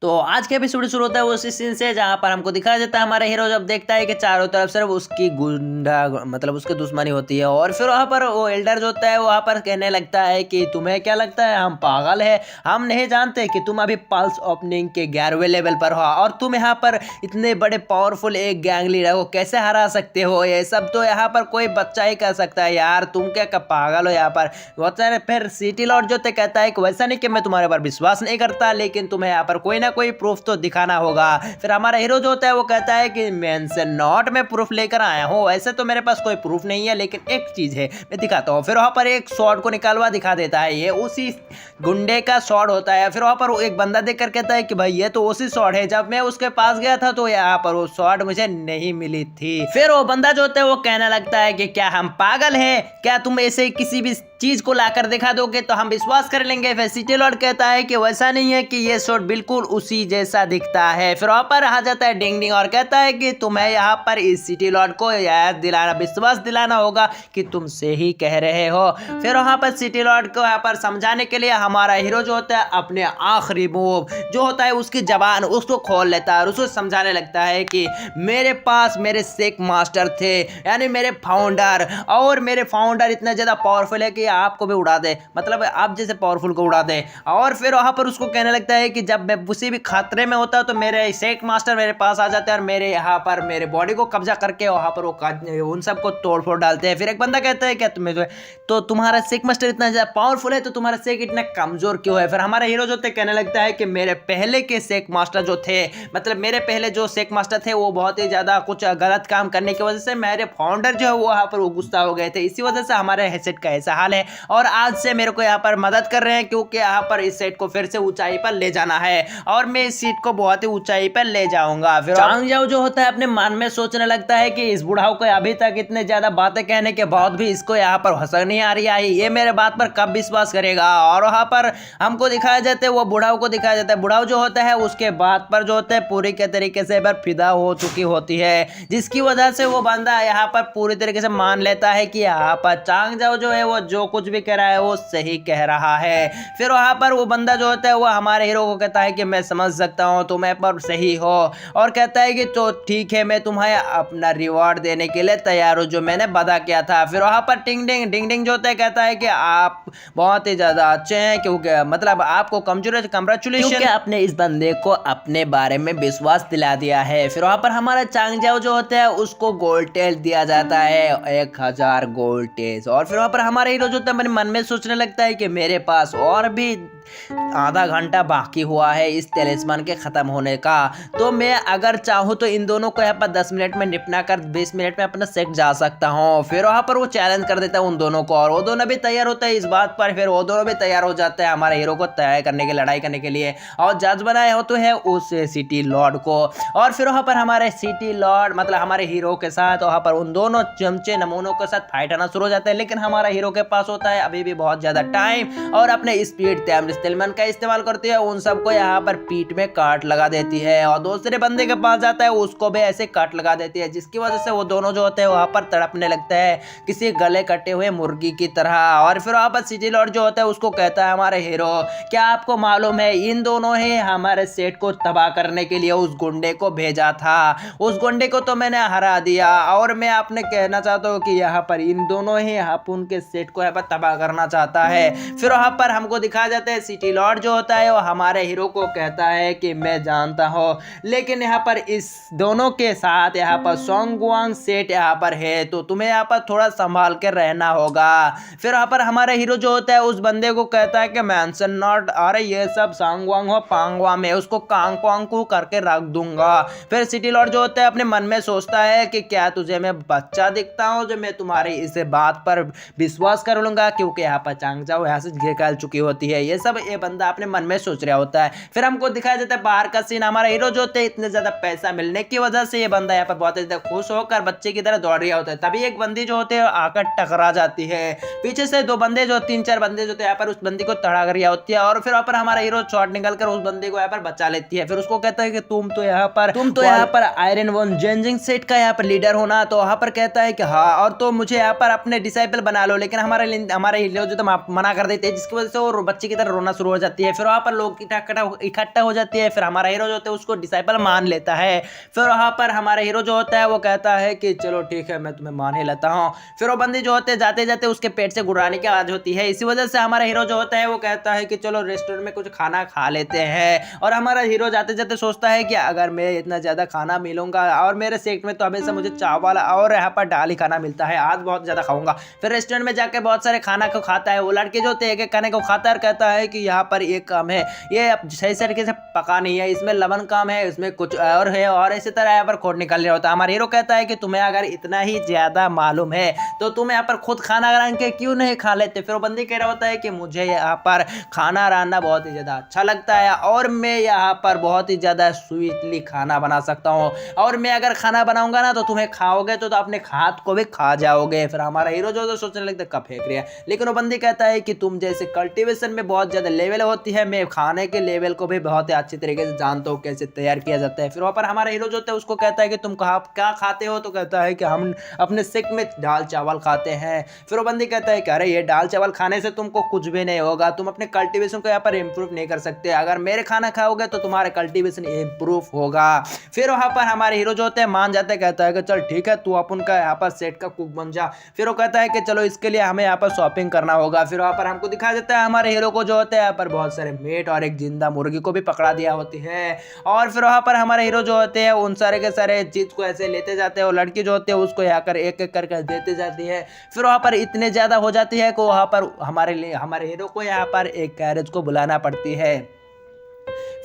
तो आज के एपिसोड शुरू होता है उसी सीन से जहाँ पर हमको दिखाया जाता है हमारा हीरो जब देखता है कि चारों तरफ सिर्फ उसकी गुंडा मतलब उसकी दुश्मनी होती है। और फिर वहाँ पर वो एल्डर जो होता है वहाँ पर कहने लगता है कि तुम्हें क्या लगता है हम पागल है, हम नहीं जानते कि तुम अभी पल्स ओपनिंग के 11वें लेवल पर हो और तुम यहाँ पर इतने बड़े पावरफुल एक गैंग लीडर को कैसे हरा सकते हो। ये सब तो यहाँ पर कोई बच्चा ही कर सकता है यार, तुम क्या पागल हो यहाँ पर। बहुत सारे फिर सिटी लॉर्ड जो कहता है कि वैसा नहीं कि मैं तुम्हारे पर विश्वास नहीं करता, लेकिन तुम्हें यहाँ पर कोई ना कोई प्रूफ तो दिखाना होगा। फिर हमारा हीरो जो होता है वो कहता है कि मेंशन नॉट मैं प्रूफ लेकर आया हूँ, ऐसे तो मेरे पास कोई प्रूफ नहीं है लेकिन एक चीज है मैं दिखाता हूँ। फिर वहां पर एक स्वॉर्ड को निकालवा दिखा देता है, ये उसी गुंडे का स्वॉर्ड होता है। फिर वहां पर एक बंदा देखकर कहता है कि भाई ये तो उसी स्वॉर्ड है, जब मैं उसके पास गया था तो यहाँ पर वो स्वॉर्ड मुझे नहीं मिली थी। फिर वो बंदा जो होता है वो कहने लगता है कि क्या हम पागल हैं, क्या तुम ऐसे किसी भी चीज को लाकर दिखा दोगे तो हम विश्वास कर लेंगे। फिर सिटी लॉर्ड कहता है कि वैसा नहीं है, कि ये शॉट बिल्कुल उसी जैसा दिखता है। फिर वहां पर आ जाता है डिंग डिंग और कहता है कि तुम्हें यहाँ पर इस सिटी लॉर्ड को याद दिलाना, विश्वास दिलाना होगा कि तुम सही कह रहे हो। फिर वहां पर सिटी लॉर्ड को यहाँ पर समझाने के लिए हमारा हीरो जो होता है अपने आखिरी मूव जो होता है उसकी जबान उसको खोल लेता है और उसको समझाने लगता है कि मेरे पास मेरे शेक मास्टर थे, यानी मेरे फाउंडर, और मेरे फाउंडर इतना ज्यादा पावरफुल है कि आपको भी उड़ा दे, मतलब आप जैसे पावरफुल को उड़ा दे। और फिर वहां पर उसको कहने लगता है कि जब मैं किसी भी खतरे में होता तो मेरे शेक मास्टर मेरे पास आ जाते हैं और मेरे यहाँ पर मेरे बॉडी को कब्जा करके वहां पर वो उन सबको तोड़ फोड़ डालते हैं। फिर एक बंदा कहता है क्या तुम्हें तो तुम्हारा शेक मास्टर इतना ज्यादा पावरफुल है तो तुम्हारा शेक इतना कमजोर क्यों है। फिर हमारा हीरो जो थे कहने लगता है कि मेरे पहले के शेक मास्टर जो थे, मतलब मेरे पहले जो शेक मास्टर थे वो बहुत ही ज्यादा कुछ गलत काम करने की वजह से मेरे फाउंडर जो है वो वहां पर वो गुस्सा हो गए थे, इसी वजह से हमारे सेट का ऐसा हाल है। और आज से मेरे को यहाँ पर मदद कर रहे हैं क्योंकि यहाँ पर इस सेट को फिर से ऊंचाई पर ले जाना है और मैं इस सीट को बहुत ही ऊंचाई पर ले जाऊंगा। फिर चांग जाओ जो होता है अपने मन में सोचने लगता है कि इस बुढ़ाओ को अभी तक इतने ज्यादा बातें कहने के बाद भी इसको यहाँ पर हंसी नहीं आ रही है, ये मेरे बात पर कब विश्वास करेगा। और वहां पर हमको दिखाया जाता है वो बुढ़ाओ को दिखाया जाता है, बुढ़ाओ जो होता है उसके बात पर जो होता है पूरी के तरीके से फिदा हो चुकी होती है, जिसकी वजह से वो बंदा यहाँ पर पूरी तरीके से मान लेता है कि यहाँ पर चांग जाओ जो है वो जो कुछ भी कह रहा है वो सही कह रहा है। फिर वहां पर वो बंदा जो होता है वो हमारे हीरो को कहता है कि मैं समझ सकता हूँ तुम पर सही हो, और कहता है कि तो ठीक है मैं तुम्हें अपना रिवॉर्ड देने के लिए तैयार हूँ जो मैंने वादा किया था। फिर वहां पर डिंग डिंग जो होता है कहता है कि आप बहुत ही ज्यादा अच्छे हैं, क्योंकि मतलब आपको कंग्रेचुलेशन अपने इस बंदे को अपने बारे में विश्वास दिला दिया है। फिर वहां पर हमारा चांग जाओ जो होता है उसको गोल्ड टेल दिया जाता है 1000 गोल्ड टेल। और फिर वहां पर हमारा हीरो जो होता है अपने मन में सोचने लगता है कि मेरे पास और भी आधा घंटा बाकी हुआ है इस टेलिस्मान के खत्म होने का, तो मैं अगर चाहूँ तो इन दोनों को यहाँ पर 10 मिनट में निपटा कर 20 मिनट में अपना सेट जा सकता हूँ। फिर वहां पर वो चैलेंज कर देता है उन दोनों को और वो दोनों भी तैयार होता है इस बात पर। फिर वो दोनों भी तैयार हो जाते हैं हमारे हीरो को तैयार करने के लड़ाई करने के लिए, और जज बनाए हो तो है उस सिटी लॉर्ड को। और फिर वहां पर हमारे सिटी लॉर्ड मतलब हमारे हीरो के साथ वहां पर उन दोनों चमचे नमूनों के साथ फाइट आना शुरू हो जाता है, लेकिन हमारा हीरो के पास होता है अभी भी बहुत ज्यादा टाइम और अपने स्पीड तेलमन का इस्तेमाल करती है, उन सबको यहाँ पर पीठ में काट लगा देती है और दूसरे बंदे के पास जाता है उसको भी ऐसे काट लगा देती है, जिसकी वजह से वो दोनों जो होते हैं वहां पर तड़पने लगते हैं किसी गले कटे हुए मुर्गी की तरह। और फिर वहां पर सिटी लॉर्ड जो होता है उसको कहता है हमारे हीरो क्या आपको मालूम है इन दोनों ही हमारे सेट को तबाह करने के लिए उस गुंडे को भेजा था, उस गुंडे को तो मैंने हरा दिया और मैं आपने कहना चाहता हूँ कि यहाँ पर इन दोनों ही अपन के सेट को यहाँ पर तबाह करना चाहता है। फिर वहां पर हमको दिखाया जाता है सिटी लॉर्ड जो होता है वो हमारे हीरो को कहता है कि मैं जानता हूँ, लेकिन यहाँ पर इस दोनों के साथ यहाँ पर सोंगवांग सेट यहाँ पर है तो तुम्हें यहाँ पर थोड़ा संभाल के रहना होगा। फिर यहाँ पर हमारा हीरो जो होता है उस बंदे को कहता है कि मेंशन नॉट, अरे ये सब सांगवांग हो पांगवा में उसको कांगवांग को करके रख दूंगा। फिर सिटी लॉर्ड जो होता है अपने मन में सोचता है कि क्या तुझे मैं बच्चा दिखता हूँ जो मैं तुम्हारी इस बात पर विश्वास कर लूंगा, क्योंकि यहाँ पर चांग जाओ यहाँ से निकल चुकी होती है, ये सब ये बंदा अपने मन में सोच रहा होता है। फिर हमको दिखाया जाता है बाहर का सीन, हमारा हीरो जो होते हैं इतने ज्यादा पैसा मिलने की वजह से ये बंदा यहाँ पर बहुत ज्यादा खुश होकर बच्चे की तरह दौड़ रहा होता है, तभी एक बंदी जो होते हैं आकर टकरा जाती है, पीछे से दो बंदे जो 3-4 बंदे जो होते हैं यहाँ पर उस बंदी को तड़ा कर होती है और फिर वहां पर हमारा हीरो शॉट निकल कर उस बंदे को यहाँ पर बचा लेती है। फिर उसको कहता है कि तुम तो यहाँ पर आयरन वन जेंजिंग सेट का यहाँ पर लीडर होना, तो वहां पर कहता है कि हाँ और तो मुझे यहाँ पर अपने डिसाइपल बना लो, लेकिन हमारे हीरो जो तो मना कर देते हैं, जिसकी वजह से वो बच्चे की तरह होना शुरू हो जाती है। फिर वहाँ पर लोग इकट्ठा हो जाती है। फिर हमारा हीरो जो होता है उसको डिसाइपल मान लेता है। फिर वहाँ पर हमारा हीरो जो होता है वो कहता है कि चलो ठीक है, मैं तुम्हें मान ही लेता हूँ। फिर वो बंदी जो होते हैं जाते जाते उसके पेट से गुर्राने की आवाज होती है। इसी वजह से हमारा हीरो जो होता है वो कहता है कि चलो रेस्टोरेंट में कुछ खाना खा लेते हैं। और हमारा हीरो जाते जाते सोचता है कि अगर मैं इतना ज़्यादा खाना मिलूंगा, और मेरे सेट में तो हमेशा मुझे चावल और यहाँ पर दाल ही खाना मिलता है, आज बहुत ज़्यादा खाऊंगा। फिर रेस्टोरेंट में जाकर बहुत सारे खाना को खाता है। वो लड़के जो होते हैं एक एक खाने को खाता है और कहता है कि यहाँ पर एक काम है, ये अब सही तरीके से पका नहीं है, इसमें लवण काम है, इसमें कुछ और है, और इसी तरह यहाँ पर खोट निकल रहा होता है। हमारा हीरो कहता है कि तुम्हें अगर इतना ही ज़्यादा मालूम है तो तुम यहाँ पर खुद खाना रन के क्यों नहीं खा लेते। फिर वो बंदी कह रहा होता है कि मुझे यहाँ पर खाना रांधना बहुत ही ज़्यादा अच्छा लगता है, और मैं यहाँ पर बहुत ही ज़्यादा स्वीटली खाना बना सकता हूँ, और मैं अगर खाना बनाऊंगा ना तो तुम्हें खाओगे तो अपने हाथ को भी खा जाओगे। फिर हमारा हीरो जो तो सोचने लगता है कब फेंक रहा है, लेकिन वो बंदी कहता है कि तुम जैसे कल्टीवेशन में बहुत ज़्यादा लेवल होती है, मैं खाने के लेवल को भी बहुत ही अच्छी तरीके से जानता हूँ कैसे तैयार किया जाता है। फिर वहाँ पर हमारा हीरो जो होता है उसको कहता है कि तुम क्या खाते हो, तो कहता है कि हम अपने सिक में दाल चावल खाते हैं। फिर वो बंदी कहता है कि अरे ये दाल चावल खाने से तुमको कुछ भी नहीं होगा, तुम अपने कल्टीवेशन को यहाँ पर इम्प्रूव नहीं कर सकते, अगर मेरे खाना खाओगे तो तुम्हारा कल्टीवेशन इम्प्रूव होगा। फिर वहाँ पर हमारे हीरो जो होते हैं मान जाते, कहता है कि चल ठीक है, तू अपन का यहाँ पर सेट का कुक बन जा। फिर वो कहता है कि चलो इसके लिए हमें यहाँ पर शॉपिंग करना होगा। फिर वहाँ पर हमको दिखा देता है हमारे हीरो को जो होता है यहाँ पर बहुत सारे मीट और एक जिंदा मुर्गी को भी पकड़ा दिया होती है। और फिर वहाँ पर हमारे हीरो जो होते हैं उन सारे के सारे चीज को ऐसे लेते जाते हैं, और लड़की जो होती है उसको यहाँ कर एक एक करके देते जाती है। फिर वहाँ पर इतने ज्यादा हो जाती है कि वहाँ पर हमारे हीरो को यहाँ पर एक कैरेज को बुलाना पड़ती है।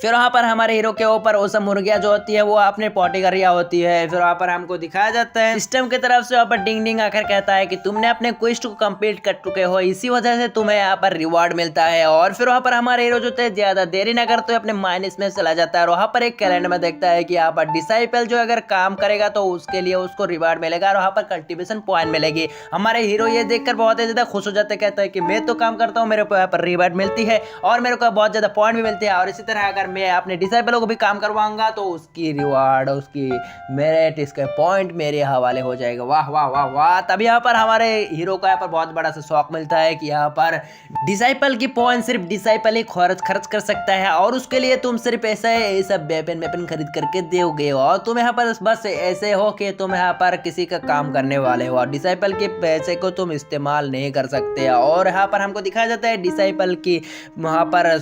फिर वहाँ पर हमारे हीरो के ऊपर वो सब मुर्गियाँ जो होती है वो अपने पॉटी कर रही होती है। फिर वहाँ पर हमको दिखाया जाता है सिस्टम की तरफ से वहाँ पर डिंग डिंग आकर कहता है कि तुमने अपने क्वेस्ट को कंप्लीट कर चुके हो, इसी वजह से तुम्हें यहाँ पर रिवॉर्ड मिलता है। और फिर वहाँ पर हमारे हीरो जो थे ज्यादा देरी ना करते अपने माइनस में चला जाता है, और वहाँ पर एक कैलेंडर में देखता है कि यहाँ पर डिसाइपल जो अगर काम करेगा तो उसके लिए उसको रिवॉर्ड मिलेगा, और वहाँ पर कल्टीवेशन पॉइंट मिलेगी। हमारे हीरो ये देखकर बहुत ही ज्यादा खुश हो जाते, कहता है कि मैं तो काम करता हूँ, मेरे को यहाँ पर रिवॉर्ड मिलती है और मेरे को बहुत ज्यादा पॉइंट भी मिलते हैं, और इसी तरह अगर मैं अपने डिसाइपलों को भी काम करवाऊंगा तो उसकी रिवार्ड, उसकी मेरिट, इसके पॉइंट मेरे हवाले हो जाएगा। वाह वाह वाह वाह। तब यहाँ पर हमारे हीरो को यहाँ पर बहुत बड़ा सा शौक मिलता है कि यहाँ पर डिसाइपल की पॉइंट सिर्फ डिसाइपल ही खर्च कर सकता है, और उसके लिए तुम सिर्फ ऐसे सब वेपन खरीद करके दोगे, और तुम यहाँ पर बस ऐसे हो कि तुम यहाँ पर किसी का काम करने वाले हो, और डिसाइपल के पैसे को तुम इस्तेमाल नहीं कर सकते। और यहाँ पर हमको दिखाया जाता है डिसाइपल की वहाँ पर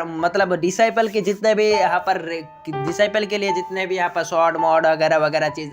मतलब डिसाइपल के जितने भी यहाँ पर डिसाइपल के लिए जितने भी यहाँ पर शॉर्ट मॉड वगैरह वगैरह चीज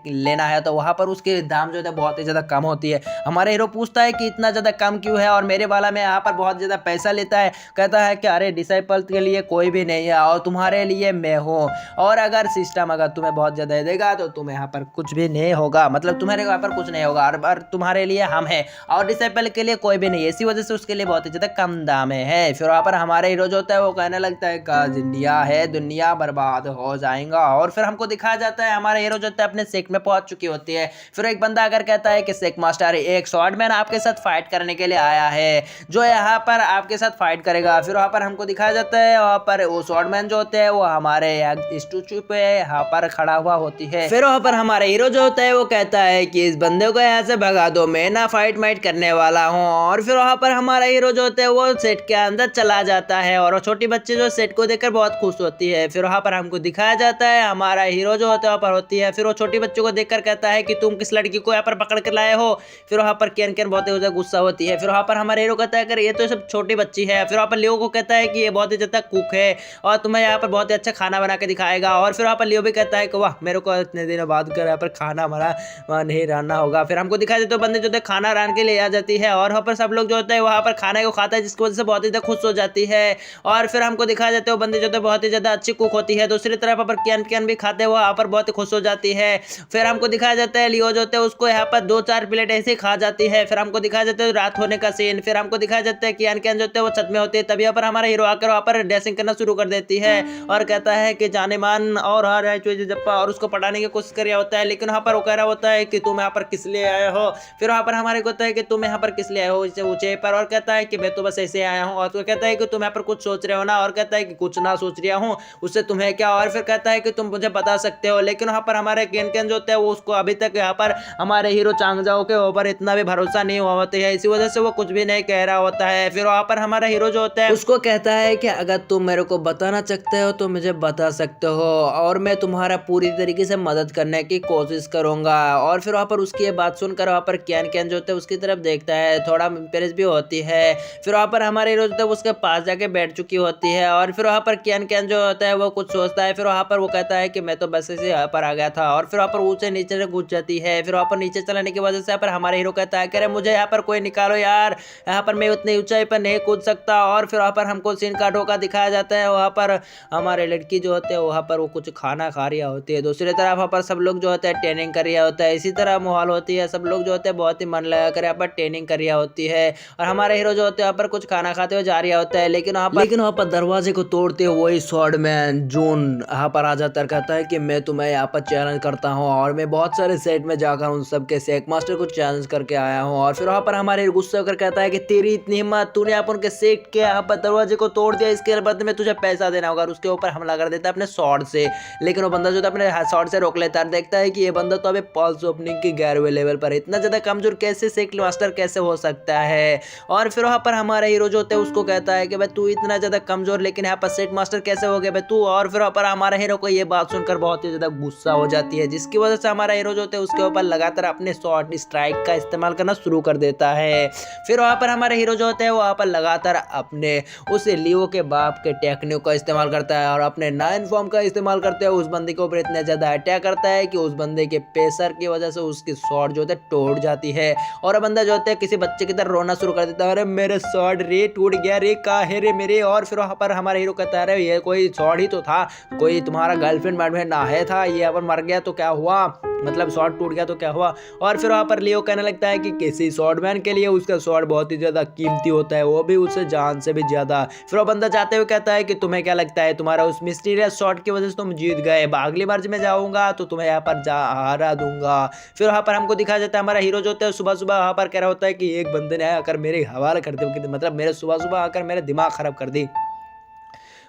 लेना है तो वहाँ पर उसके दाम जो है बहुत ही ज्यादा कम होती है। हमारे हीरो पूछता है कि इतना ज्यादा कम क्यों है, और मेरे वाला में यहाँ पर बहुत ज्यादा पैसा लेता है। कहता है कि अरे डिसाइपल के लिए कोई भी नहीं है और तुम्हारे लिए मैं हूँ, और अगर सिस्टम अगर तुम्हें बहुत ज्यादा देगा तो तुम्हें यहाँ पर कुछ भी नहीं होगा, मतलब तुम्हारे यहाँ पर कुछ नहीं होगा, और तुम्हारे लिए हम है और डिसाइपल के लिए कोई भी नहीं है, इसी वजह से उसके लिए बहुत ही ज्यादा कम दाम है। फिर वहाँ पर हमारे हीरो जो होता है वो कहने लगता है का इंडिया है, दुनिया बर्बाद हो जाएगा। और फिर हमको दिखाया जाता है हमारे हीरो जो होता है अपने सेक में पहुंच चुकी होती है। फिर एक बंदा अगर कहता है कि सेक मास्टर एक स्वॉर्डमैन आपके साथ फाइट करने के लिए आया है, जो यहाँ पर आपके साथ फाइट करेगा। फिर वहाँ पर हमको दिखाया जाता है वहाँ पर वो स्वॉर्डमैन जो होते हैं वो हमारे स्टैचू पे यहाँ पर खड़ा हुआ होती है। फिर वहाँ पर हमारे हीरो जो होता है वो कहता है कि इस बंदे को यहाँ से भगा दो, मैं ना फाइट माइट करने वाला हूँ। और फिर वहाँ पर हमारा हीरो जो होता है वो सेट के अंदर चला जाता है, और वो छोटी बच्ची जो सेट को देखकर बहुत खुश होती है। फिर वहाँ पर हमको दिखाया जाता है हमारा हीरो जो होता है वहाँ पर होती है। फिर वो छोटी बच्चों को देखकर कहता है कि तुम किस लड़की को यहाँ पर पकड़ कर लाए हो। फिर वहाँ पर केन केन बहुत ही ज्यादा गुस्सा होती है। फिर वहाँ पर हमारे हीरो कहता है कि ये तो सब छोटी बच्ची है। फिर वहाँ पर लियो को कहता है कि ये बहुत ही ज्यादा कुक है और तुम्हें यहाँ पर बहुत ही अच्छा खाना बना के दिखाएगा। और फिर वहाँ पर लियो भी कहता है कि वाह मेरे को इतने दिनों बाद कर यहाँ पर खाना बना नहीं रहना होगा। फिर हमको दिखाई देते बंदे जो खाना रान के ले आ जाती है, और वहाँ पर सब लोग जो होता है वहाँ पर खाने को खाता है, जिसकी वजह से बहुत ही ज्यादा खुश हो जाती है। और फिर हमको दिखाया जाता है बंदे जो बहुत ही ज्यादा अच्छी कुक होती है। दूसरी तरफ पर कैन भी खाते हुए वहाँ पर बहुत ही खुश हो जाती है। फिर हमको दिखाया जाता है लियो जो होते हैं उसको यहाँ पर 2-4 प्लेट ऐसे ही खा जाती है। फिर हमको दिखाया जाता है रात होने का सीन। फिर हमको दिखाया जाता है कि कैन जो होते हैं वो छत में होती है। तभी यहाँ पर हमारा हीरो आकर वहाँ पर ड्रेसिंग करना शुरू कर देती है और कहता है कि जाने मान और हर है जप्पा, और उसको पढ़ाने की कोशिश कर रहा होता है। लेकिन वहाँ पर वो कह रहा होता है कि तुम यहाँ पर किस लिए आए हो। फिर वहाँ पर हमारे को होता है कि तुम यहाँ पर किस लिए आए हो इसे ऊंचे पर, और कहता है कि मैं तो बस ऐसे आया हूँ। और तो कहता है कि तुम यहाँ पर कुछ सोच रहे हो ना, और कहता है कि कुछ ना सोच रहा हूँ उससे तुम्हें क्या। और फिर कहता है कि तुम मुझे बता सकते हो, लेकिन वहाँ पर हमारे केन केन जो होते हैं वो उसको अभी तक यहाँ पर हमारे हीरो चांगजाओ के ऊपर इतना भी भरोसा नहीं हुआ होती है, इसी वजह से वो कुछ भी नहीं कह रहा होता है। फिर वहाँ पर हमारा हीरो जो होता है उसको कहता है कि अगर तुम मेरे को बताना चाहते हो तो मुझे बता सकते हो और मैं तुम्हारा पूरी तरीके से मदद करने की कोशिश करूंगा। और फिर वहाँ पर उसकी ये बात सुनकर वहाँ पर कैन कैन जो होता है उसकी तरफ देखता है, थोड़ा इंप्रेस भी होती है। फिर वहाँ पर हमारे हीरो जो होता है उसके पास जाके बैठ चुकी होती है और फिर वहाँ पर कैन कैन जो होता है वो कुछ सोचता है। फिर वहाँ पर वो कहता है कि मैं तो बस से यहाँ पर आ गया था और फिर वहाँ पर ऊंचे नीचे से कूद जाती है। फिर वहाँ पर नीचे चलाने की वजह से यहाँ पर हमारे हीरो कहता है कि अरे मुझे यहाँ पर कोई निकालो यार, यहाँ पर मैं उतनी ऊंचाई पर नहीं कूद सकता। और फिर वहाँ पर हमको सीन का धोखा दिखाया जाता है, वहाँ पर हमारे लड़की जो होते हैं वहाँ पर वो कुछ खाना खा रही होती है, दूसरी तरफ वहाँ पर सब लोग जो होते हैं ट्रेनिंग कर रहा होता है। इसी तरह माहौल होती है, सब लोग जो होते हैं बहुत ही मन लगा कर यहाँ पर ट्रेनिंग कर रहा होती है और हमारे हीरो जो होते हैं यहाँ पर कुछ खाना खाते हुए जा रहा होता है। लेकिन वहाँ पर दरवाजे को तोड़ते हुए वही स्वॉर्डमैन जून यहाँ पर आ जाता है, कहता है कि मैं तुम्हें यहाँ पर चैलेंज करता हूँ और मैं बहुत सारे सेट में जाकर उन सबके सेक मास्टर को चैलेंज करके आया हूँ। और फिर वहाँ पर हमारे गुस्से होकर कहता है कि तेरी इतनी हिम्मत, तूने आप उनके सेक के यहाँ पर दरवाजे को तोड़ दिया, इसके बदले में तुझे पैसा देना होगा। उसके ऊपर हमला कर देता है अपने शॉर्ट से, लेकिन वो बंदा जो था अपने शॉर्ट से रोक लेता है, देखता है कि ये बंदा तो अभी पल्स ओपनिंग की 11वें लेवल पर है, इतना ज्यादा कमजोर कैसे सेक मास्टर कैसे हो सकता है। और फिर वहाँ पर हमारा हीरो जो होता है उसको कहता है कि भाई तू इतना ज्यादा कमजोर लेकिन यहाँ पर सेक मास्टर कैसे हो गया भाई तू। और फिर वहाँ पर हमारा हीरो को ये बात सुनकर बहुत ही ज्यादा गुस्सा हो जाती है, जिसकी वजह से हमारा हीरो जो होता है उसके ऊपर लगातार अपने शॉर्ट स्ट्राइक का इस्तेमाल करना शुरू कर देता है। फिर वहाँ पर हमारे हीरो जो होते हैं वहाँ पर लगातार अपने उस लियो के बाप के टेक्निक का इस्तेमाल करता है और अपने 9 फॉर्म का इस्तेमाल करते हैं, उस बंदे के ऊपर इतना ज्यादा अटैक करता है कि उस बंदे के प्रेशर की वजह से उसकी शॉर्ट जो होता है टूट जाती है और बंदा जो होता है किसी बच्चे की तरह रोना शुरू कर देता है, अरे मेरे शॉर्ट रे टूट गया रे, का है रे मेरे। और फिर वहाँ पर हमारा हीरो कहता है अरे ये कोई शॉर्ट ही तो था, कोई तुम्हारा गर्लफ्रेंड मैडफ्रेंड ना है था, ये अपन मर गया तो क्या हुआ, मतलब शॉर्ट टूट गया तो क्या हुआ। और फिर वहाँ पर लियो कहने लगता है कि किसी शॉर्टमैन के लिए उसका शॉर्ट बहुत ही ज्यादा कीमती होता है, वो भी उससे जान से भी ज्यादा। फिर वो बंदा जाते हुए कहता है कि तुम्हें क्या लगता है तुम्हारा उस मिस्टीरियस शॉट की वजह से तुम जीत गए, अगली बार जब मैं जाऊंगा तो तुम्हें यहाँ पर हरा दूंगा। फिर वहाँ पर हमको दिखाया जाता है हमारा हीरो जो होता है सुबह सुबह वहाँ पर कह रहा होता है कि एक बंदे ने आकर मेरे हवाले कर दिया, मतलब मेरे सुबह सुबह आकर मेरे दिमाग खराब कर दी,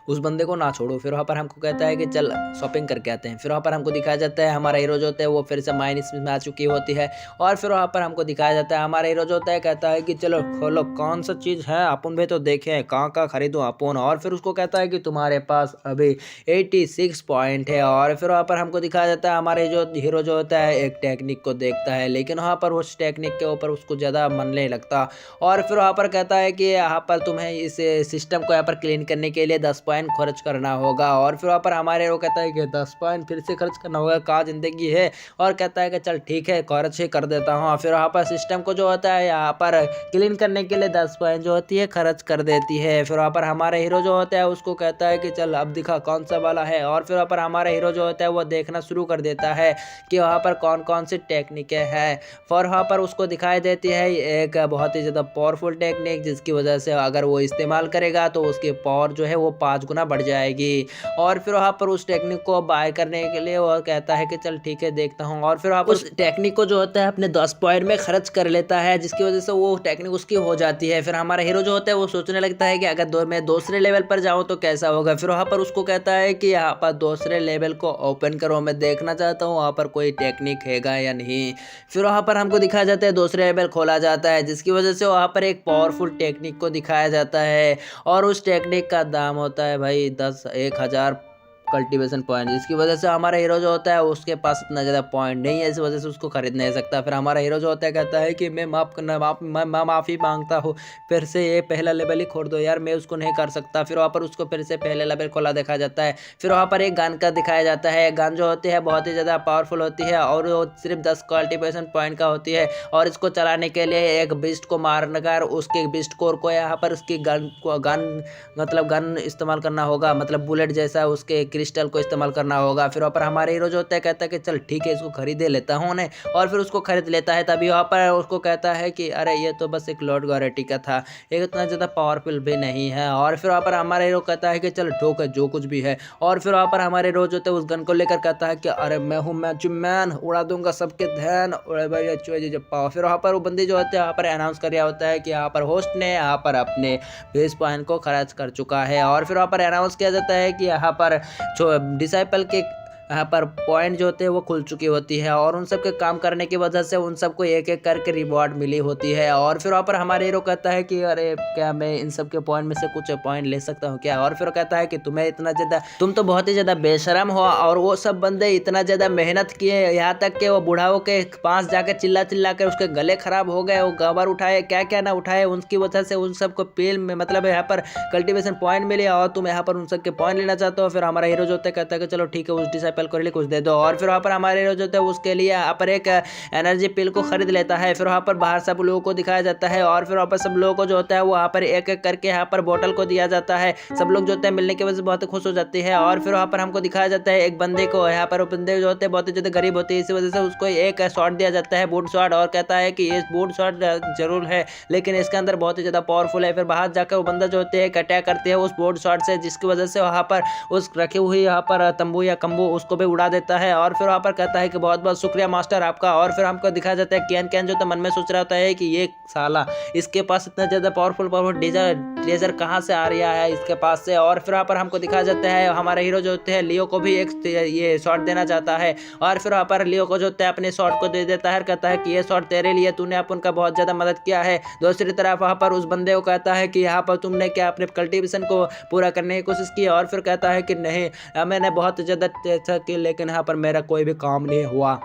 उस बंदे को ना छोड़ो। फिर वहाँ पर हमको कहता है कि चल शॉपिंग करके आते हैं। फिर वहाँ पर हमको दिखाया जाता है हमारा हीरो जो होता है वो फिर से माइनस में आ चुकी होती है और फिर वहाँ पर हमको दिखाया जाता है हमारा हीरो जो होता है कहता है कि चलो खोलो कौन सा चीज़ है अपन भी तो देखें कहाँ कहाँ खरीदूँ अपन। और फिर उसको कहता है कि तुम्हारे पास अभी 86 पॉइंट है। और फिर वहाँ पर हमको दिखाया जाता है हमारे जो हीरो जो होता है एक टेक्निक को देखता है, लेकिन वहाँ पर उस टेक्निक के ऊपर उसको ज़्यादा मन नहीं लगता। और फिर वहाँ पर कहता है कि यहाँ पर तुम्हें इस सिस्टम को यहाँ पर क्लीन करने के लिए 10 पॉइंट खर्च करना होगा। और फिर वहाँ पर हमारे वो कहता है कि 10 पॉइंट फिर से खर्च करना होगा, कहाँ जिंदगी है। और कहता है कि चल ठीक है खर्च ही कर देता हूँ। फिर वहाँ पर सिस्टम को जो होता है यहाँ पर क्लीन करने के लिए 10 पॉइंट जो होती है खर्च कर देती है। फिर वहाँ पर हमारे हीरो जो होता है उसको कहता है कि चल अब दिखा कौन सा वाला है। और फिर वहाँ पर हमारा हीरो जो होता है वो देखना शुरू कर देता है कि वहाँ पर कौन कौन सी टेक्निकें हैं। फिर वहाँ पर उसको दिखाई देती है एक बहुत ही ज़्यादा पावरफुल टेक्निक, जिसकी वजह से अगर वो इस्तेमाल करेगा तो उसकी पावर जो है वो 5 गुना बढ़ जाएगी। और फिर वहाँ पर उस टेक्निक को बाय करने के लिए वो कहता है कि चल ठीक है देखता हूँ। और फिर वहाँ पर उस टेक्निक को जो होता है अपने 10 पॉइंट में खर्च कर लेता है, जिसकी वजह से वो टेक्निक उसकी हो जाती है। फिर हमारा हीरो जो होता है वो सोचने लगता है कि अगर मैं दूसरे लेवल पर जाऊँ तो कैसा होगा। फिर वहाँ पर उसको कहता है कि यहाँ पर दूसरे लेवल को ओपन करो, मैं देखना चाहता हूँ वहाँ पर कोई टेक्निक हैगा या नहीं। फिर वहाँ पर हमको दिखाया जाता है दूसरे लेवल खोला जाता है, जिसकी वजह से वहाँ पर एक पावरफुल टेक्निक को दिखाया जाता है और उस टेक्निक का दाम होता है भाई 10,000 कल्टीवेशन पॉइंट, जिसकी वजह से हमारा हीरो जो होता है उसके पास इतना ज़्यादा पॉइंट नहीं है, इस वजह से उसको खरीद नहीं सकता। फिर हमारा हीरो जो होता है कहता है कि मैं माफ़ी मांगता हूँ, फिर से ये पहला लेवल ही खोल दो यार, मैं उसको नहीं कर सकता। फिर वहाँ पर उसको फिर से पहले लेवल खोला देखा जाता है। फिर वहाँ पर एक गन का दिखाया जाता है, गन जो होती है बहुत ही ज़्यादा पावरफुल होती है और वो सिर्फ 10 कल्टीवेशन पॉइंट का होती है। और इसको चलाने के लिए एक बिस्ट को मारने कर उसके बिस्ट कोर को यहाँ पर उसकी गन मतलब गन इस्तेमाल करना होगा, मतलब बुलेट जैसा उसके क्रिस्टल को इस्तेमाल करना होगा। फिर वहाँ पर हमारे हीरो जो होता है कहता है कि चल ठीक है इसको खरीदे लेता हूँ ने, और फिर उसको खरीद लेता है। तभी वहाँ पर उसको कहता है कि अरे ये तो बस एक लॉर्ड गॉरेटी का था, ये इतना ज़्यादा पावरफुल भी नहीं है। और फिर वहाँ पर हमारे हीरो कहता है कि चल ठोक है जो कुछ भी है। और फिर वहाँ पर हमारे हीरो जो होते हैं उस गन को लेकर कहता है कि अरे मैं हूँ मैजिक मैन, उड़ा दूंगा सबके ध्यान, उड़े भाई अच्छे पाओ। फिर वहाँ पर वो बंदी जो होते हैं वहाँ पर अनाउंस कर रहा होता है कि यहाँ पर होस्ट ने यहाँ पर अपने बेस पॉइंट को खर्च कर चुका है। और फिर वहाँ पर अनाउंस किया जाता है कि यहाँ पर जो डिसाइपल के यहाँ पर पॉइंट जो होते हैं वो खुल चुकी होती है, और उन सब के काम करने की वजह से उन सबको एक एक करके रिवॉर्ड मिली होती है। और फिर वहाँ पर हमारे हीरो कहता है कि अरे क्या मैं इन सब के पॉइंट में से कुछ पॉइंट ले सकता हूँ क्या। और फिर कहता है कि तुम्हें इतना ज़्यादा, तुम तो बहुत ही ज़्यादा बेशरम हो, और वो सब बंदे इतना ज़्यादा मेहनत किए, यहाँ तक कि वो बुढ़ाओं के पास जाकर चिल्ला चिल्ला कर उसके गले खराब हो गए, वो गबर उठाए क्या क्या ना उठाए, उनकी वजह से उन सबको पेल में मतलब यहाँ पर कल्टीवेशन पॉइंट मिले, और तुम यहाँ पर उन सब के पॉइंट लेना चाहते हो। फिर हमारा हीरो जो होता है कहता है कि चलो ठीक है उस डिसाइपल को कुछ दे दो। और फिर वहाँ पर हमारे हीरो जो होता है उसके लिए यहाँ पर एक एनर्जी पिल को खरीद लेता है। फिर वहाँ पर बाहर सब लोगों को दिखाया जाता है, और फिर वहाँ पर सब लोगों को जो होता है वो वहाँ पर एक एक करके यहाँ पर बोतल को दिया जाता है। सब लोग जो होते हैं मिलने की वजह से बहुत खुश हो जाती है। और फिर वहाँ पर हमको दिखाया जाता है एक बंदे को, यहाँ पर बंदे जो होते हैं बहुत ही ज़्यादा गरीब होते हैं, इसी वजह से उसको एक शॉट दिया जाता है, बूट शॉट, और कहता है कि ये बूट शॉट जरूर है लेकिन इसके अंदर बहुत ही ज़्यादा पावरफुल है। फिर बाहर जाकर वो बंदा जो होते हैं अटैक करते हैं उस बोट शॉट से, जिसकी वजह से वहाँ पर उस रखी हुई यहाँ पर तंबू या कम्बू उसको भी उड़ा देता है। और फिर वहाँ पर कहता है कि बहुत बहुत शुक्रिया मास्टर आपका। और फिर हमको दिखाया जाता है कैन कैन जो तो मन में सोच रहा होता है कि ये साला इसके पास इतना ज़्यादा पावरफुल ट्रेजर कहाँ से आ रहा है इसके पास से। और फिर वहाँ पर हमको दिखाया जाता है हमारा हीरो जो होते हैं लियो को भी एक ये शॉट देना चाहता है, और फिर वहाँ पर लियो को जो होता है अपने शॉट को दे देता है, कहता है कि ये शॉट तेरे लिए, तूने अपन का बहुत ज़्यादा मदद किया है। दूसरी तरफ वहाँ पर उस बंदे को कहता है कि यहाँ पर तुमने क्या अपने कल्टीवेशन को पूरा करने की कोशिश की, और फिर कहता है कि नहीं मैंने बहुत ज़्यादा अच्छा की लेकिन यहाँ पर मेरा कोई भी काम नहीं हुआ।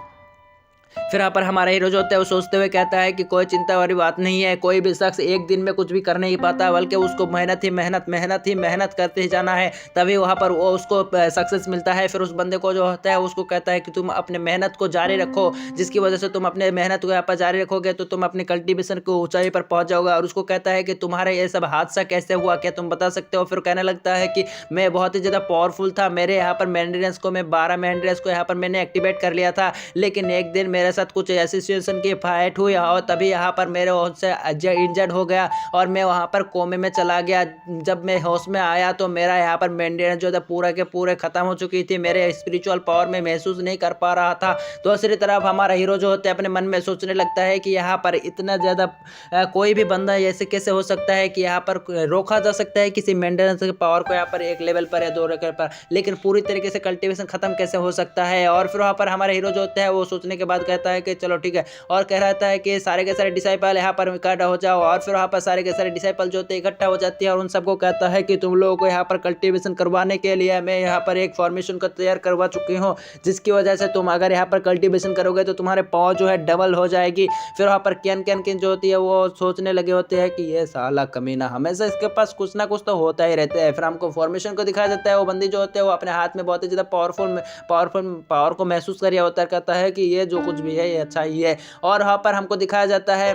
फिर यहाँ पर हमारा हीरो जो होता है वो सोचते हुए कहता है कि कोई चिंता वाली बात नहीं है, कोई भी शख्स एक दिन में कुछ भी कर नहीं पाता, बल्कि उसको मेहनत करते ही जाना है, तभी वहाँ पर वो उसको सक्सेस मिलता है। फिर उस बंदे को जो होता है उसको कहता है कि तुम अपने मेहनत को जारी रखो, जिसकी वजह से तुम अपने मेहनत को यहाँ पर जारी रखोगे तो तुम अपने कल्टीवेशन को ऊंचाई पर पहुंच जाओगे। और उसको कहता है कि तुम्हारे ये सब हादसा कैसे हुआ, क्या तुम बता सकते हो। फिर कहने लगता है कि मैं बहुत ही ज़्यादा पावरफुल था, मेरे यहाँ पर मेंटेनेंस को मैं 12 मेंटेनेंस को यहाँ पर मैंने एक्टिवेट कर लिया था, लेकिन एक दिन मेरे साथ कुछ ऐसी सिचुएशन की फाइट हुई और तभी यहाँ पर मेरे होश से इंजर्ड हो गया और मैं वहाँ पर कोमे में चला गया। जब मैं होश में आया तो मेरा यहाँ पर मेंटेनेंस जो था पूरा के पूरे खत्म हो चुकी थी, मेरे स्पिरिचुअल पावर में महसूस नहीं कर पा रहा था। दूसरी तरफ हमारा हीरो जो होता है अपने मन में सोचने लगता है कि यहाँ पर इतना ज़्यादा कोई भी बंदा ऐसे कैसे हो सकता है कि यहाँ पर रोका जा सकता है किसी मेंटेनेंस के पावर को यहाँ पर एक लेवल पर या 2 लेवल पर, लेकिन पूरी तरीके से कल्टीवेशन खत्म कैसे हो सकता है। और फिर वहाँ पर हमारा हीरो जो होता है वो सोचने के बाद कहता है कि चलो ठीक है, और कह रहा है कि सारे के सारे डिसाइपल यहाँ पर इकट्ठा हो जाओ। और फिर वहाँ पर सारे के सारे डिसाइपल जो होते हैं इकट्ठा हो जाती है और उन सबको कहता है कि तुम लोगों को यहाँ पर कल्टीवेशन करवाने के लिए मैं यहाँ पर एक फॉर्मेशन को तैयार करवा चुकी हूँ, जिसकी वजह से तुम अगर यहाँ पर कल्टीवेशन करोगे तो तुम्हारे पाँव जो है डबल हो जाएगी। फिर वहाँ पर कैन जो होती है वो सोचने लगे होते हैं कि ये साला कमीना, हमेशा इसके पास कुछ ना कुछ तो होता ही रहता है। फिर हमको फॉर्मेशन को दिखाया जाता है, वो बंदी जो होते हैं वो अपने हाथ में बहुत ही ज़्यादा पावर को महसूस कर रहा होता है, कहता है कि ये जो कुछ भी है ये अच्छा ही है। और वहाँ पर हमको दिखाया जाता है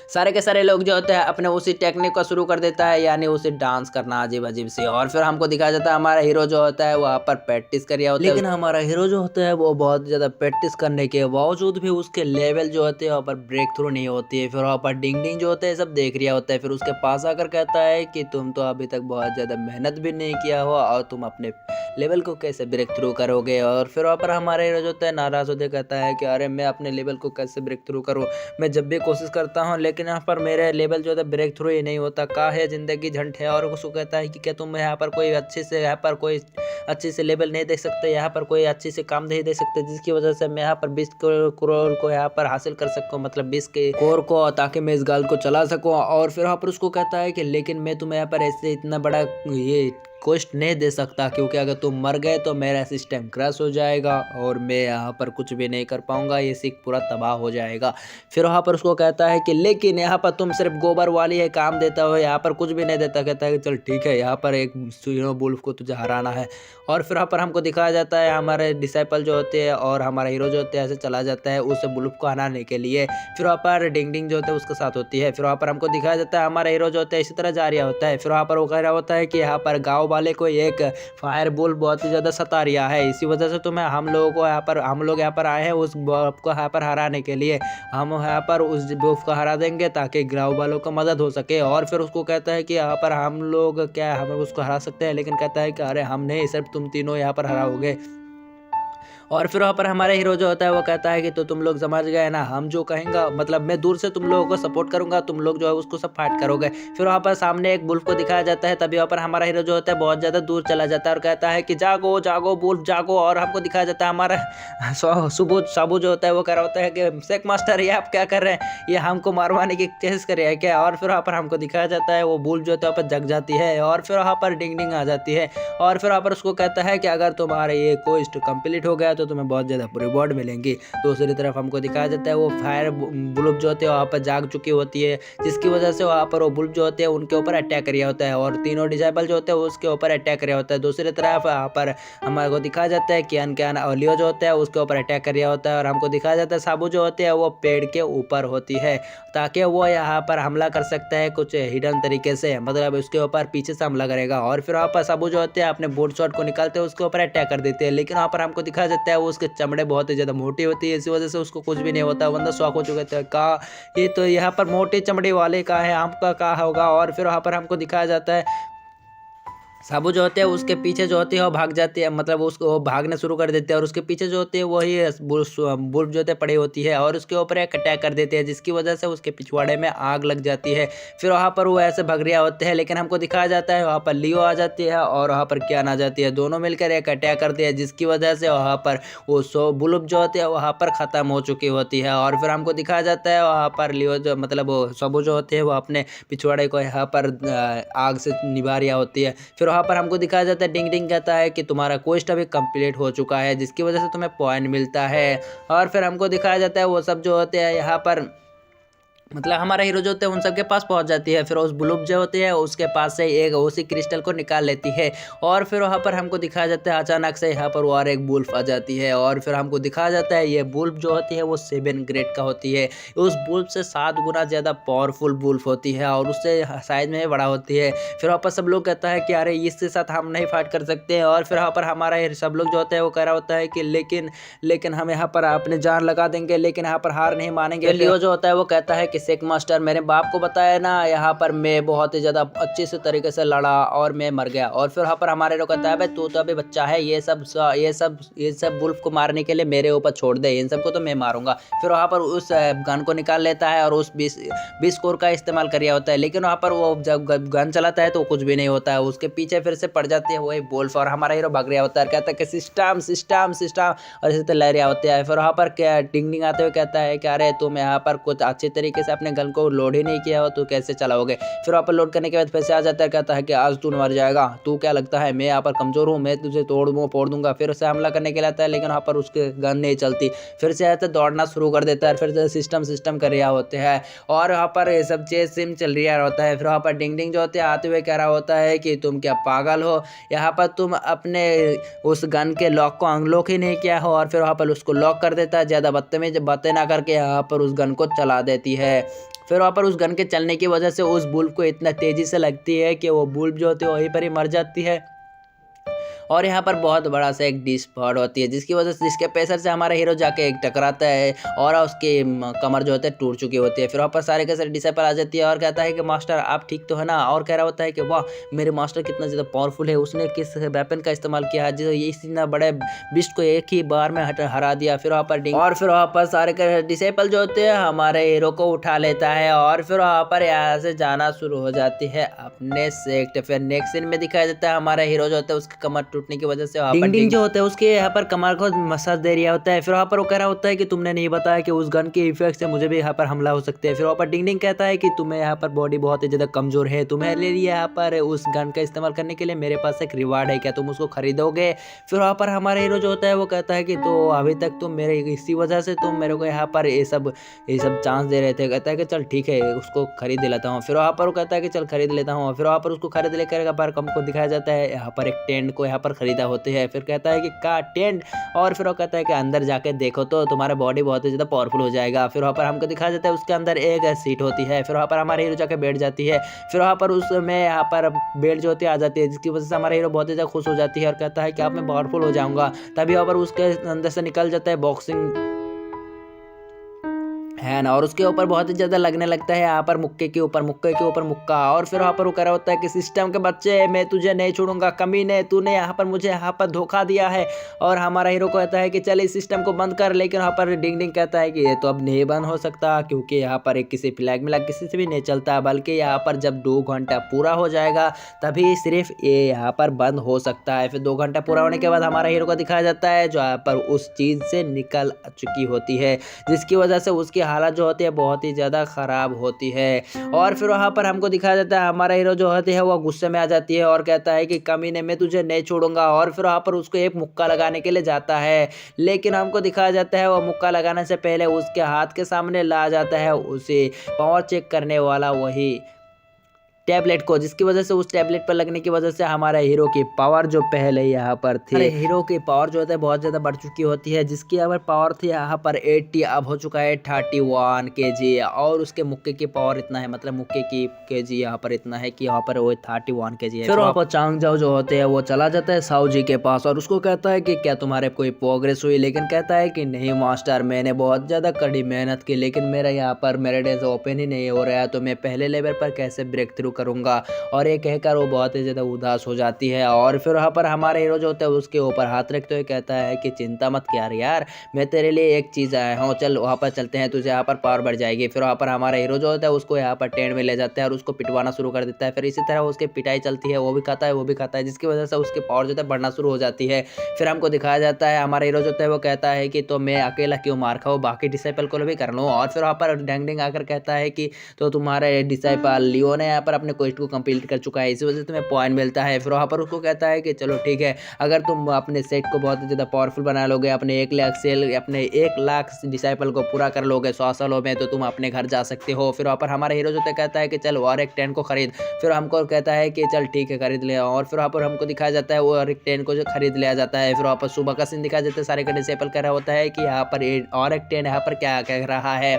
सारे के सारे लोग जो होते हैं अपने उसी टेक्निक को शुरू कर देता है, यानी उसे डांस करना अजीब अजीब से। और फिर हमको दिखाया जाता है हमारा हीरो जो होता है वहाँ पर प्रैक्टिस कर रहा होता है, लेकिन हमारा हीरो जो होता है वो बहुत ज़्यादा प्रैक्टिस करने के बावजूद भी उसके लेवल जो होते हैं वहाँ पर ब्रेक थ्रू नहीं होती है। फिर वहाँ पर डिंग डिंग जो होता है सब देख रहा होता है, फिर उसके पास आकर कहता है कि तुम तो अभी तक बहुत ज़्यादा मेहनत भी नहीं किया हो और तुम अपने लेवल को कैसे ब्रेक थ्रू करोगे। और फिर वहाँ पर हमारा हीरो जो होता है नाराज़ होते कहता है कि अरे मैं अपने लेवल को कैसे ब्रेक थ्रू करूँ, मैं जब भी कोशिश करता हूँ लेकिन यहाँ पर मेरे लेवल जो है ब्रेक थ्रू ही नहीं होता, का है ज़िंदगी झंड है। और उसको कहता है कि क्या तुम यहाँ पर कोई अच्छे से लेवल नहीं देख सकते, यहाँ पर कोई अच्छे से काम नहीं दे सकते, जिसकी वजह से मैं यहाँ पर 20 करोड़ को यहाँ पर हासिल कर सकूँ, मतलब 20 के कोर को, ताकि मैं इस गाल को चला सकूँ। और फिर वहाँ पर उसको कहता है कि लेकिन मैं तुम्हें यहाँ पर ऐसे इतना बड़ा ये कॉस्ट नहीं दे सकता, क्योंकि अगर तुम मर गए तो मेरा सिस्टम क्रैश हो जाएगा और मैं यहाँ पर कुछ भी नहीं कर पाऊंगा, ये सीख पूरा तबाह हो जाएगा। फिर वहाँ पर उसको कहता है कि लेकिन यहाँ पर तुम सिर्फ गोबर वाली है काम देता हो, यहाँ पर कुछ भी नहीं देता। कहता है कि चल ठीक है, यहाँ पर एक बुल्फ को तुझे हराना है। और फिर वहाँ पर हमको दिखाया जाता है हमारे डिसाइपल जो होते हैं और हमारा हीरो जो होते हैं ऐसे चला जाता है उस बुल्फ को हराने के लिए। फिर वहाँ पर डिंग डिंग जो होता है उसके साथ होती है। फिर वहाँ पर हमको दिखाया जाता है हमारा हीरो जो होता है इसी तरह जा रहा होता है। फिर वहाँ पर वो कह रहा होता है कि यहाँ पर गाँव गाँव वाले को एक फायर बुल बहुत ही ज़्यादा सता रहा है। इसी वजह से हम लोग यहाँ पर आए हैं उस बॉब को यहाँ पर हराने के लिए। हम यहाँ पर उस बॉब को हरा देंगे ताकि गाँव वालों को मदद हो सके। और फिर उसको कहता है कि यहाँ पर हम लोग क्या हम उसको हरा सकते हैं, लेकिन कहता है कि अरे हम नहीं, सिर्फ तुम तीनों यहाँ पर हराओगे। और फिर वहाँ पर हमारा हीरो जो होता है वो कहता है कि तो तुम लोग समझ गए ना, हम जो कहेंगे मतलब मैं दूर से तुम लोगों को सपोर्ट करूंगा, तुम लोग जो है उसको सब फाइट करोगे। फिर वहाँ पर सामने एक वुल्फ को दिखाया जाता है। तभी वहाँ पर हमारा हीरो जो होता है बहुत ज़्यादा दूर चला जाता है और कहता है कि जागो जागो वुल्फ जागो। और हमको दिखाया जाता है हमारा साबू जो होता है वो कह रहा होता है कि शेख मास्टर ये आप क्या कर रहे हैं, ये हमको मारवाने की कोशिश कर रहे हैं क्या। और फिर वहाँ पर हमको दिखाया जाता है वो वुल्फ जो होता है वहाँ पर जग जाती है और फिर वहाँ पर डिंग डिंग आ जाती है। और फिर वहाँ पर उसको कहता है कि अगर तुम्हारा ये क्वेस्ट कंप्लीट हो गया तो तुम्हें बहुत ज़्यादा रिवॉर्ड मिलेंगी। दूसरी तरफ हमको दिखाया जाता है वो फायर बुल्फ जो होते हैं वहाँ पर जाग चुकी होती है, जिसकी वजह से वहाँ पर वो बुल्फ जो होते हैं उनके ऊपर अटैक कर रहा होता है और तीनों डिसेबल जो होते हैं उसके ऊपर अटैक कर रहा होता है। दूसरी तरफ वहाँ पर हमको दिखाया जाता है कि अनक्यान ओलियो जो होता है उसके ऊपर अटैक कर रहा होता है। और हमको दिखाया जाता है साबू जो होते हैं वो पेड़ के ऊपर होती है ताकि वो यहाँ पर हमला कर सकता है कुछ हिडन तरीके से, मतलब उसके ऊपर पीछे से हमला करेगा। और फिर वहाँ पर साबू जो होते हैं अपने बोर्ड शॉट को निकालते हैं उसके ऊपर अटैक कर देते हैं, लेकिन वहाँ पर हमको दिखाया जाता है वो उसके चमड़े बहुत ही ज़्यादा मोटी होती है, इसी वजह से उसको कुछ भी नहीं होता। बंदा शौक हो चुके थे का ये तो यहाँ पर मोटी चमड़ी वाले का है, आपका का होगा। और फिर वहाँ पर हमको दिखाया जाता है साबू जो होते हैं उसके पीछे जो होती है वो भाग जाती है, मतलब उसको वो भागने शुरू कर देते हैं और उसके पीछे जो होती है वही बुल्फ जो होते पड़ी होती है और उसके ऊपर एक अटैक कर देते हैं, जिसकी वजह से उसके पिछवाड़े में आग लग जाती है। फिर वहाँ पर वो ऐसे भाग रहे होते हैं, लेकिन हमको दिखाया जाता है वहाँ पर लियो आ जाती है और वहाँ पर कियान आ जाती है, दोनों मिलकर एक अटैक करते हैं, जिसकी वजह से वहाँ पर वो बुल्फ जो होते हैं वहाँ पर ख़त्म हो चुकी होती है। और फिर हमको दिखाया जाता है वहाँ पर लियो जो मतलब वो सबू जो होते हैं वो अपने पिछवाड़े को यहाँ पर आग से निभा रही होती है। फिर वहाँ पर हमको दिखाया जाता है डिंग डिंग कहता है कि तुम्हारा क्वेस्ट अभी कंप्लीट हो चुका है, जिसकी वजह से तुम्हें पॉइंट मिलता है। और फिर हमको दिखाया जाता है वो सब जो होते हैं यहाँ पर मतलब हमारा हीरो जो होते हैं उन सबके पास पहुंच जाती है। फिर उस ब्लूप जो होती है उसके पास से एक उसी क्रिस्टल को निकाल लेती है और फिर वहाँ पर हमको दिखाया जाता है अचानक से यहाँ पर वो और एक वुल्फ आ जाती है। और फिर हमको दिखाया जाता है ये वुल्फ जो होती है वो 7 ग्रेड का होती है, उस वुल्फ से 7 गुना ज़्यादा पावरफुल वुल्फ होती है और उससे साइज में बड़ा होती है। फिर वहाँ पर सब लोग कहता है कि अरे इसके साथ हम नहीं फाइट कर सकते। और फिर वहाँ पर हमारा सब लोग जो होता है वो कह रहा होता है कि लेकिन हम यहाँ पर अपने जान लगा देंगे, लेकिन यहाँ पर हार नहीं मानेंगे। लियो जो होता है वो कहता है कि शेख मास्टर मेरे बाप को बताया ना, यहाँ पर मैं बहुत ही ज़्यादा अच्छे से तरीके से लड़ा और मैं मर गया। और फिर वहाँ पर हमारे लोग कहता है भाई तू तो अभी बच्चा है, ये सब वुल्फ को मारने के लिए मेरे ऊपर छोड़ दे, इन सबको तो मैं मारूंगा। फिर वहाँ पर उस गन को निकाल लेता है और उस 20 स्कोर का इस्तेमाल कर रहा होता है, लेकिन वहाँ पर वो जब गन चलाता है तो कुछ भी नहीं होता है, उसके पीछे फिर से पड़ जाती है वही वुल्फ और हमारा हीरो भाग रहा होता है, कहता है कि सिस्टम सिस्टम सिस्टम और इसी तरह लह रहा होता है। फिर वहाँ पर क्या डिंग डिंग आते हुए कहता है कि अरे तुम यहाँ पर कुछ अच्छे तरीके से अपने गन को लोड ही नहीं किया हो तो कैसे चलाओगे। फिर वहाँ पर लोड करने के बाद फिर से आ जाता है, कहता है कि आज तू मर जाएगा, तू क्या लगता है मैं यहाँ पर कमजोर हूँ, मैं तुझे फोड़ दूंगा। फिर उसे हमला करने के लिए आता है, लेकिन वहाँ पर उसके गन नहीं चलती। फिर से आता है दौड़ना शुरू कर देता है, फिर से सिस्टम कर रहा होते हैं और वहाँ पर ये सब चेस सिम चल रहा होता है। फिर वहाँ पर डिंग डिंग जो होते हैं आते हुए कह रहा होता है कि तुम क्या पागल हो, यहाँ पर तुम अपने उस गन के लॉक को अनलॉक ही नहीं किया हो। और फिर वहाँ पर उसको लॉक कर देता है, ज़्यादा बदतमीज बातें ना करके यहाँ पर उस गन को चला देती है। फिर वहाँ पर उस गन के चलने की वजह से उस बुल्फ को इतना तेज़ी से लगती है कि वो बुल्फ जो होती है वहीं पर ही मर जाती है। और यहाँ पर बहुत बड़ा सा एक डिस्पॉट होती है, जिसकी वजह से जिसके प्रेशर से हमारा हीरो जाके एक टकराता है और उसकी कमर जो होती है टूट चुकी होती है। फिर वहाँ पर सारे के सारे डिसेबल आ जाती है और कहता है कि मास्टर आप ठीक तो है ना, और कह रहा होता है कि वाह मेरे मास्टर कितना ज़्यादा पावरफुल है, उसने किस वेपन का इस्तेमाल किया है जो इतना बड़े बिस्ट को एक ही बार में हरा दिया। फिर वहाँ पर सारे के डिसेबल जो होते हैं हमारे हीरो को उठा लेता है और फिर वहाँ पर यहाँ से जाना शुरू हो जाती है अपने सेक्ट। फिर नेक्स्ट सीन में दिखाया जाता है हमारा हीरो जो होता है उसकी कमर टूटने की वजह से डिंग डिंग जो होता है उसके यहाँ पर कमर को मसाज दे रहा होता है। फिर वहाँ पर वो कह रहा होता है कि तुमने नहीं बताया कि उस गन के इफेक्ट से मुझे भी यहाँ पर हमला हो सकते हैं। फिर वहाँ पर डिंग डिंग कहता है कि तुम्हें यहाँ पर बॉडी बहुत ही ज़्यादा कमजोर है, तुम्हें लिए यहाँ पर उस गन का इस्तेमाल करने के लिए मेरे पास एक रिवार्ड है, क्या तुम उसको खरीदोगे। फिर वहाँ पर हमारा हीरो जो होता है वो कहता है कि तो अभी तक तुम मेरे इसी वजह से तुम मेरे को यहाँ पर ये सब चांस दे रहे थे। कहता है कि चल ठीक है उसको खरीद लेता हूँ। फिर वहाँ पर वो कहता है कि चल खरीद लेता हूँ। फिर वहाँ पर उसको खरीद लेकर पर हमको दिखाया जाता है यहाँ पर एक टेंट को यहाँ पर खरीदा होती है। फिर कहता है कि का टेंट, और फिर वो कहता है कि अंदर जाके देखो तो तुम्हारा बॉडी बहुत ही ज़्यादा पावरफुल हो जाएगा। फिर वहाँ पर हमको दिखाया जाता है उसके अंदर एक सीट होती है। फिर वहाँ पर हमारे हीरो जाके बैठ जाती है। फिर वहाँ पर उसमें यहाँ पर बेल्ट जो होती है आ जाती है, जिसकी वजह से हमारा हीरो बहुत ही ज़्यादा खुश हो जाती है और कहता है कि अब मैं पावरफुल हो जाऊँगा। तभी वहाँ पर उसके अंदर से निकल जाता है बॉक्सिंग है ना, और उसके ऊपर बहुत ही ज़्यादा लगने लगता है यहाँ पर मुक्के के ऊपर मुक्का। और फिर वहाँ पर वो कह रहा होता है कि सिस्टम के बच्चे, मैं तुझे नहीं छोड़ूंगा, कमीने, तूने यहाँ पर मुझे यहाँ पर धोखा दिया है। और हमारा हीरो कहता है कि चल इस सिस्टम को बंद कर, लेकिन वहाँ पर डिंग डिंग कहता है कि ये तो अब नहीं बंद हो सकता, क्योंकि यहाँ पर एक किसी फ्लैग मिला किसी से भी नहीं चलता, बल्कि यहाँ पर जब 2 घंटा पूरा हो जाएगा तभी सिर्फ ये यहाँ पर बंद हो सकता है। फिर 2 घंटा पूरा होने के बाद हमारा हीरो को दिखाया जाता है जो यहाँ पर उस चीज़ से निकल चुकी होती है, जिसकी वजह से उसकी हालत जो होती है बहुत ही ज़्यादा ख़राब होती है। और फिर वहाँ पर हमको दिखाया जाता है हमारा हीरो जो होती है वो गुस्से में आ जाती है और कहता है कि कमीने, मैं तुझे नहीं छोड़ूंगा। और फिर वहाँ पर उसको एक मुक्का लगाने के लिए जाता है, लेकिन हमको दिखाया जाता है वो मुक्का लगाने से पहले उसके हाथ के सामने ला जाता है उसे पावर चेक करने वाला वही टैबलेट को, जिसकी वजह से उस टैबलेट पर लगने की वजह से हमारे हीरो की पावर जो पहले यहाँ पर थी, अरे हीरो की पावर जो होता है बहुत ज़्यादा बढ़ चुकी होती है, जिसकी अगर पावर थी यहाँ पर 80 अब हो चुका है 31 kg। और उसके मुक्के की पावर इतना है, मतलब मुक्के की kg यहाँ पर इतना है कि यहाँ पर वो 31 kg है। फिर वहाँ पर चांग जाओ जो होते हैं वो चला जाता है साहू जी के पास और उसको कहता है कि क्या तुम्हारे कोई प्रोग्रेस हुई, लेकिन कहता है कि नहीं मास्टर, मैंने बहुत ज़्यादा कड़ी मेहनत की, लेकिन मेरा यहाँ पर मेरे डेज ओपन ही नहीं हो रहा है, तो मैं पहले लेवल पर कैसे ब्रेक थ्रू करूंगा। और ये कहकर वो बहुत ही ज़्यादा उदास हो जाती है। और फिर वहाँ पर हमारे हीरो जो होता है उसके ऊपर हाथ रखते हुए कहता है कि चिंता मत कर यार, मैं तेरे लिए एक चीज़ आया हूँ, चल वहाँ पर चलते हैं, तुझे यहाँ पर पावर बढ़ जाएगी। फिर वहाँ पर हमारा हीरो जो होता है उसको यहाँ पर टेंट में ले जाता है और उसको पिटवाना शुरू कर देता है। फिर इसी तरह उसकी पिटाई चलती है, वो भी खाता है, जिसकी वजह से उसकी पावर जो है बढ़ना शुरू हो जाती है। फिर हमको दिखाया जाता है हमारा हीरो जो होता है वो कहता है कि तो मैं अकेला क्यों मार खाऊं, बाकी डिसाइपल को भी कर लूँ। और फिर वहाँ पर डैंग डिंग आकर कहता है कि तो तुम्हारे डिसाइपल लियो ने यहाँ पर अपने क्वेस्ट को कंप्लीट कर चुका है, इसी वजह से तुम्हें पॉइंट मिलता है। फिर वहाँ पर उसको कहता है कि चलो ठीक है, अगर तुम अपने सेट को बहुत ज़्यादा पावरफुल बना लोगे, अपने 1 लाख डिसाइपल को पूरा कर लोगे 100 सालों में, तो तुम अपने घर जा सकते हो। फिर वहाँ पर हमारा हीरो जो कहता है कि चल और एक 10 को खरीद। फिर हमको कहता है कि चल ठीक है खरीद ले। और फिर वहाँ पर हमको दिखाया जाता है वो और एक 10 को जो खरीद लिया जाता है। फिर वहाँ पर सुबह का सीन दिखाया जाता है, सारे का डिसाइपल कह रहा होता है कि यहाँ पर और एक 10 यहाँ पर क्या कह रहा है।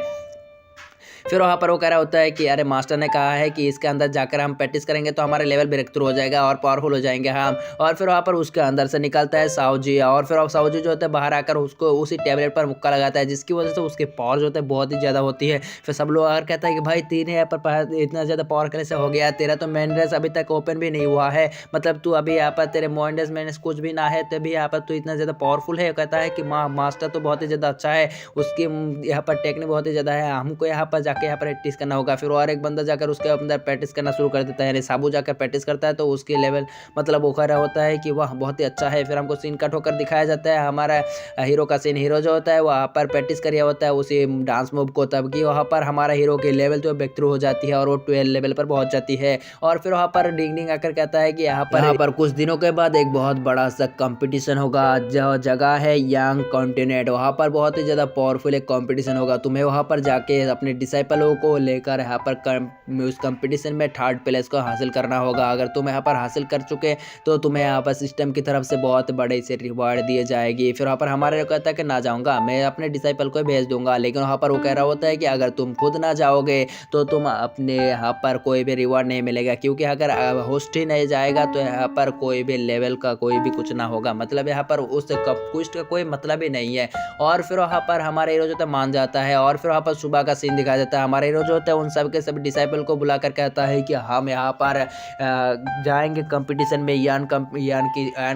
फिर वहाँ पर वो कह रहा होता है कि अरे मास्टर ने कहा है कि इसके अंदर जाकर हम प्रैक्टिस करेंगे तो हमारे लेवल ब्रेक थ्रू हो जाएगा और पावरफुल हो जाएंगे हम। और फिर वहाँ पर उसके अंदर से निकलता है साहू जी, और फिर साहू जी जो होता है बाहर आकर उसको उसी टैबलेट पर मुक्का लगाता है, जिसकी वजह से उसकी पावर जो होता है बहुत ही ज़्यादा होती है। फिर सब लोग आकर कहता है कि भाई तेरे यहाँ पर इतना ज़्यादा पावर कैसे हो गया, तेरा तो मेन रेस अभी तक ओपन भी नहीं हुआ है, मतलब तू अभी यहाँ पर तेरे मोइंडस में कुछ भी ना है, तभी यहाँ पर तू इतना ज़्यादा पावरफुल है। कहता है कि मास्टर तो बहुत ही ज़्यादा अच्छा है, उसकी यहाँ पर टेक्निक बहुत ही ज़्यादा है, हमको यहाँ पर जाके यहाँ पर प्रैक्टिस करना होगा। फिर और एक बंदा जाकर उसके अंदर प्रैक्टिस करना शुरू कर देता है, यानी साबू जाकर प्रैक्टिस करता है तो उसके लेवल मतलब वो कह रहा होता है कि वह बहुत ही अच्छा है। फिर हमको सीन कट होकर दिखाया जाता है हमारा हीरो का सीन, हीरो जो होता है वहाँ पर प्रैक्टिस किया होता है उसी डांस मूव को, तब कि वहाँ पर हमारा हीरो की लेवल तो ब्रेक थ्रू हो जाती है और वो 12 लेवल पर पहुँच जाती है। और फिर वहाँ पर डिंग डिंग आकर कहता है कि यहाँ पर कुछ दिनों के बाद एक बहुत बड़ा सा कंपटीशन होगा, जो जगह है यंग कॉन्टिनेंट, वहाँ पर बहुत ही ज़्यादा पावरफुल एक कंपटीशन होगा, तुम्हें वहाँ पर जाके अपने डिसाइपलों को लेकर यहाँ पर उस कंपटीशन में 3rd प्लेस को हासिल करना होगा। अगर तुम यहाँ पर हासिल कर चुके तो तुम्हें यहाँ पर सिस्टम की तरफ से बहुत बड़े से रिवार्ड दिए जाएगी। फिर वहाँ पर हमारे कहता है कि ना जाऊँगा, मैं अपने डिसाइपल को भेज दूंगा, लेकिन वहाँ पर वो कह रहा होता है कि अगर तुम खुद ना जाओगे तो तुम अपने यहाँ पर कोई भी रिवार्ड नहीं मिलेगा, क्योंकि अगर होस्ट ही नहीं जाएगा तो यहाँ पर कोई भी लेवल का कोई भी कुछ ना होगा, मतलब यहाँ पर उस क्विस्ट का कोई मतलब ही नहीं है। और फिर वहाँ पर हमारा हीरो जो होता है मान जाता है। और फिर वहाँ पर सुबह का सीन दिखाया जाता है, हमारा हीरो जो होता है उन सब के सब डिसाइपल को बुलाकर कहता है कि हम यहाँ पर जाएंगे कंपटीशन में, यान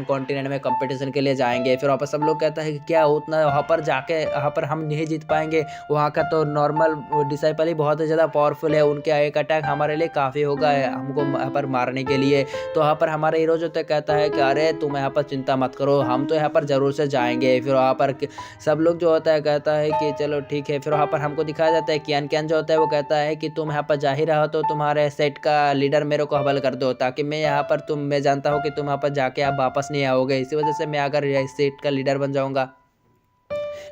कॉन्टिनेंट में कंपटीशन के लिए जाएंगे। फिर वहाँ पर सब लोग कहता है कि क्या उतना वहाँ पर जाके यहाँ पर हम नहीं जीत पाएंगे, वहाँ का तो नॉर्मल डिसाइपल ही बहुत ज़्यादा पावरफुल है, उनके एक अटैक हमारे लिए काफ़ी होगा हमको यहाँ पर मारने के लिए। तो वहाँ पर हमारा हीरो जो होता कहता है कि अरे तुम यहाँ पर चिंता मत करो, हम तो यहाँ पर ज़रूर से जाएंगे। फिर वहाँ पर सब लोग जो होता है कहता है कि चलो ठीक है। फिर वहाँ पर हमको दिखाया जाता है कियान जो होता है वो कहता है कि तुम यहाँ पर जा ही रहो तो तुम्हारे सेट का लीडर मेरे को हवाले कर दो, ताकि मैं यहाँ पर मैं जानता हूँ कि तुम यहाँ पर जाके आप वापस नहीं आओगे, इसी वजह से मैं अगर सेट का लीडर बन जाऊँगा।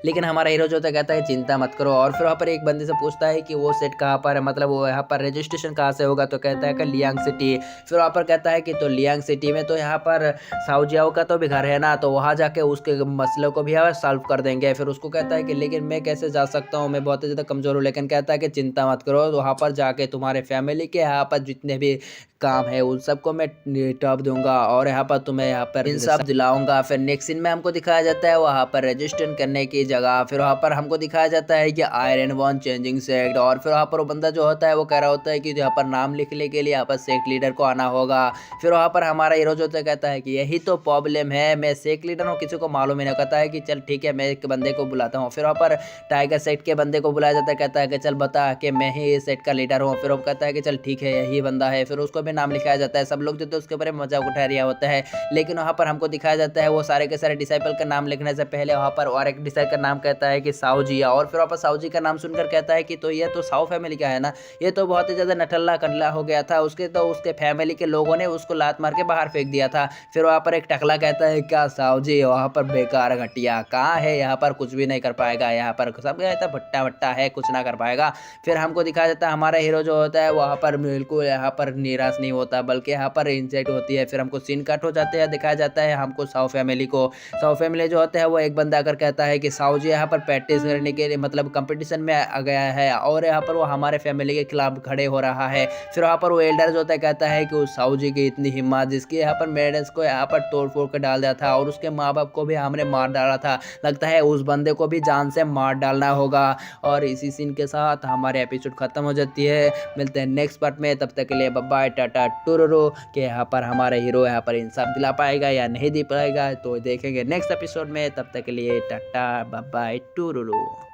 लेकिन हमारा हीरो जो होता है कहता है चिंता मत करो। और फिर वहाँ पर एक बंदे से पूछता है कि वो सेट कहाँ पर है, मतलब वो यहाँ पर रजिस्ट्रेशन कहाँ से होगा, तो कहता है कि लियांग सिटी। फिर वहाँ पर कहता है कि तो लियांग सिटी में तो यहाँ पर साउजियाओ का तो भी घर है ना, तो वहाँ जाके उसके मसलों को भी सॉल्व कर देंगे। फिर उसको कहता है कि लेकिन मैं कैसे जा सकता हूँ, मैं बहुत ही ज़्यादा कमज़ोर हूँ। लेकिन कहता है कि चिंता मत करो, वहाँ पर जाके तुम्हारे फैमिली के यहाँ पर जितने भी काम है उन सबको मैं निपटा दूंगा और यहाँ पर तुम्हें यहाँ पर इंसाफ दिलाऊंगा। फिर नेक्स्ट सीन में हमको दिखाया जाता है वहाँ पर रजिस्टर करने की जगह, फिर वहाँ पर हमको दिखाया जाता है कि आयरन वन चेंजिंग सेक्ट। और फिर वहाँ पर वो बंदा जो होता है वो कह रहा होता है कि यहाँ पर नाम लिखने के लिए यहाँ पर सेक्ट लीडर को आना होगा। फिर वहाँ पर हमारा हीरो जो होता है कहता है कि यही तो प्रॉब्लम है, मैं सेक्ट लीडर हूँ, किसी को मालूम ही नहीं। कहता है कि चल ठीक है, मैं एक बंदे को बुलाता हूँ। फिर वहाँ पर टाइगर सेक्ट के बंदे को बुलाया जाता है, कहता है कि चल बता कि मैं ही इस सेट का लीडर हूँ। फिर वो कहता है कि चल ठीक है यही बंदा है। फिर उसको भी नाम लिखाया जाता है, सब लोग जो तो उसके ऊपर मजाक उठा रहा होता है। लेकिन वहाँ पर हमको दिखाया जाता है वो सारे के सारे डिसाइपल का नाम लिखने से पहले वहाँ पर और एक डिसाइपल का नाम कहता है कि साउजिया। और फिर वहाँ पर साउजी का नाम सुनकर कहता है कि तो ये तो साउ फैमिली का है ना, ये तो बहुत ही ज़्यादा नठल्ला कंडला हो गया था, उसके फैमिली के लोगों ने उसको लात मार के बाहर फेंक दिया था। फिर वहाँ पर एक टकला कहता है क्या साउजी वहाँ पर बेकार घटिया कहाँ है, यहाँ पर कुछ भी नहीं कर पाएगा, यहाँ पर सब कहता भट्टा भट्टा है, कुछ ना कर पाएगा। फिर हमको दिखाया जाता है हमारा हीरो जो होता है वहाँ पर बिल्कुल यहाँ पर निराश नहीं होता, बल्कि यहाँ पर इंसाइट होती है। फिर हमको सीन कट हो जाते हैं, दिखाया जाता है हमको साउ फैमिली को। साउ फैमिली जो होता है वो एक बंदा आकर कहता है कि साउ जी यहाँ पर प्रैक्टिस करने के लिए मतलब कंपटीशन में आ गया है और यहाँ पर वो हमारे फैमिली के खिलाफ खड़े हो रहा है। फिर वहाँ पर वो एल्डर जो होता है कहता है कि उस साउ जी की इतनी हिम्मत, जिसकी यहाँ पर मेडल्स को यहाँ पर तोड़ फोड़ कर डाल दिया था और उसके माँ बाप को भी हमने मार डाला था, लगता है उस बंदे को भी जान से मार डालना होगा। और इसी सीन के साथ हमारे एपिसोड खत्म हो जाती है। मिलते हैं नेक्स्ट पार्ट में, तब तक के लिए बाय बाय टाटा टुरुरु। कि यहाँ पर हमारा हीरो यहाँ पर इंसाफ दिला पाएगा या नहीं दे पाएगा तो देखेंगे नेक्स्ट एपिसोड में। तब तक के लिए टाटा बाय बाय टुरुरु।